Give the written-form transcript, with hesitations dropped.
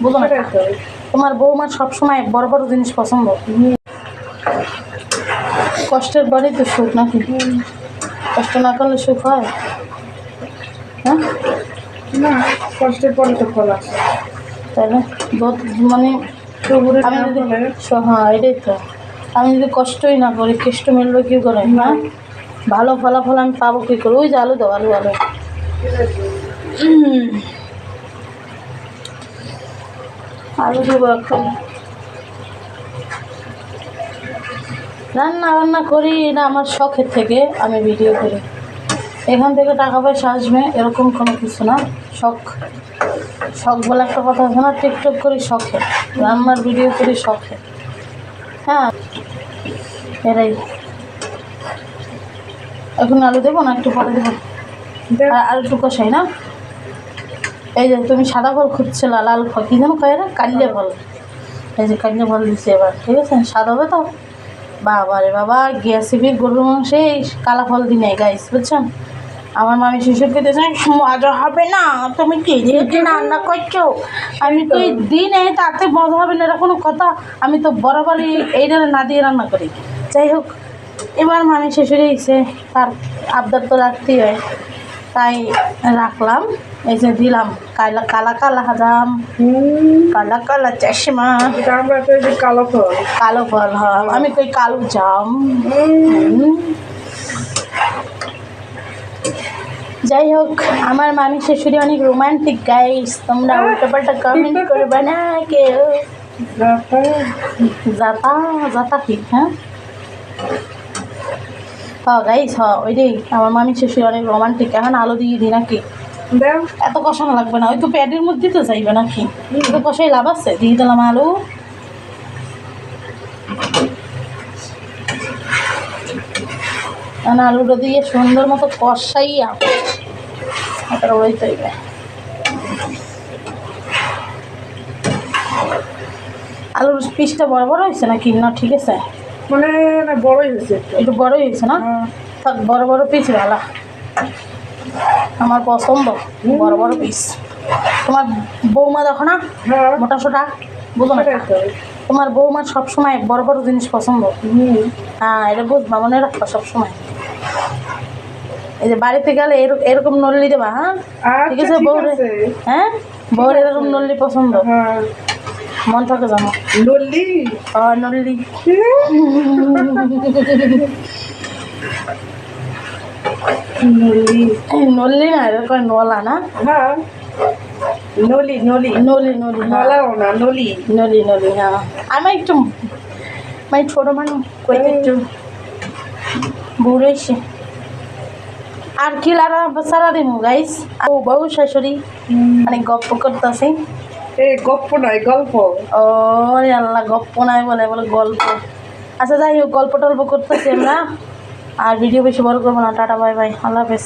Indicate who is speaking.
Speaker 1: বুঝো না? তোমার বৌমার সবসময় বড় বড় জিনিস পছন্দ। কষ্টের পরেই তো সুখ নাকি? কষ্ট না করলে সুখ হয়? হ্যাঁ,
Speaker 2: না, কষ্টের পরে তো ফল আসে।
Speaker 1: তাহলে মানে আমি যদি হ্যাঁ এটাই তো, আমি যদি কষ্টই না করি কেষ্ট মিলবে কী করে? হ্যাঁ, ভালো ফলাফল আমি পাবো কী করে? ওই যে আলু দাও, আলু আলু আলু দেবো এখন। রান্না বান্না করি না আমার শখের থেকে, আমি ভিডিও করি। এখান থেকে টাকা পয়সা আসবে এরকম কোনো কিছু না। শখ, শখ বলে একটা কথা আছে না? টিকটক করি শখে, রান্নার ভিডিও করি শখে। হ্যাঁ, এরাই। এখন আলু দেবো না একটু পরে দেবো? আর একটু কষাই না? এই যে তুমি সাদা ফল খুঁজছিল, লাল ফল কী যেন কয় না, কাল্লে ফল। এই যে কাল্লে ফল দিচ্ছে এবার, ঠিক আছে? স্বাদ হবে তো? বাবা রে বাবা, গ্যাসিবির গরুর মাংসে কালা ফল দিই নাই গাইস, বুঝছেন? আমার মামি শিশুর খেতে চাই, মজা হবে না, তুমি কি দিয়ে রান্না করছো? আমি তো এই দিনে তাতে মজা হবে না, এটা কোনো কথা? আমি তো বরাবরই এইটা না দিয়ে রান্না করি। যাই হোক, এবার মামি শিশুরে এসে তার আবদার তো রাখতেই হয়, তাই রাখলাম। এই যে দিলাম কালা কালা কালা জাম, কালা কালা চশমা,
Speaker 2: আমরা তো এই যে কালো ফল,
Speaker 1: কালো ফল। হ্যাঁ, আমি কই কালো জাম। যাই হোক, আমার মামি শাশুড়ি অনেক রোমান্টিক গাইস, তোমরা উল্টোপাল্টা কমেন্ট করবে না কেউ। যাতা যাতা ঠিক। হ্যাঁ হ্যাঁ গাইস, হ্যাঁ ওইটাই, আমার মামি শাশুড়ি অনেক রোমান্টিক। এখন আলু দিয়ে দিই নাকি? এত কষানো লাগবে না, ওই তো প্যাডের মধ্যে তো যাইবে নাকি? তো কষাই লাভ আছে, দিয়ে দিলাম আলু। আলুটা দিয়ে সুন্দর মতো কষাইয়া তারপরে ওই তৈরি। আলুর পিসটা বড় বড় হয়েছে নাকি? না ঠিক আছে,
Speaker 2: মানে না বড়ই হয়েছে,
Speaker 1: একটু বড়ই হয়েছে না? থাক, বড় বড় পিস ভালো, আমার পছন্দ বড় বড় পিস। তোমার বৌমা দেখো না মোটা সোটা, বুঝো না? তোমার বৌমার সবসময় বড় বড় জিনিস পছন্দ। হ্যাঁ, এটা বুঝবা, মনে রাখবা সবসময়। এই যে বাড়িতে গেলে এরকম নল্লি দেবা। হ্যাঁ ঠিক আছে বউরে? হ্যাঁ, বউর এরকম নল্লি পছন্দ, মন থাকে জানো?
Speaker 2: নল্লি,
Speaker 1: নল্লি নল্লি না, এরকম নলা না?
Speaker 2: হ্যাঁ, নলি নলি
Speaker 1: নলি নলি,
Speaker 2: নলাও না, নলি
Speaker 1: নলি নলি। হ্যাঁ, আমি একটু মানে ছোটো মানুষ কইতে একটু বুড়েছি। আর কি লারা সারা দিন গাইস, ও বউ শাশুড়ি মানে গপ্প করতেছে।
Speaker 2: এই গপ্প নয়, গল্প।
Speaker 1: ও আল্লাহ, গপ্প নাই বলে বলে গল্প। আচ্ছা যাই হোক, গল্প টল্প করতেছি আমরা, আর ভিডিও বেশি বড় করবো না। টাটা, বাই বাই, আল্লাহ হাফেজ।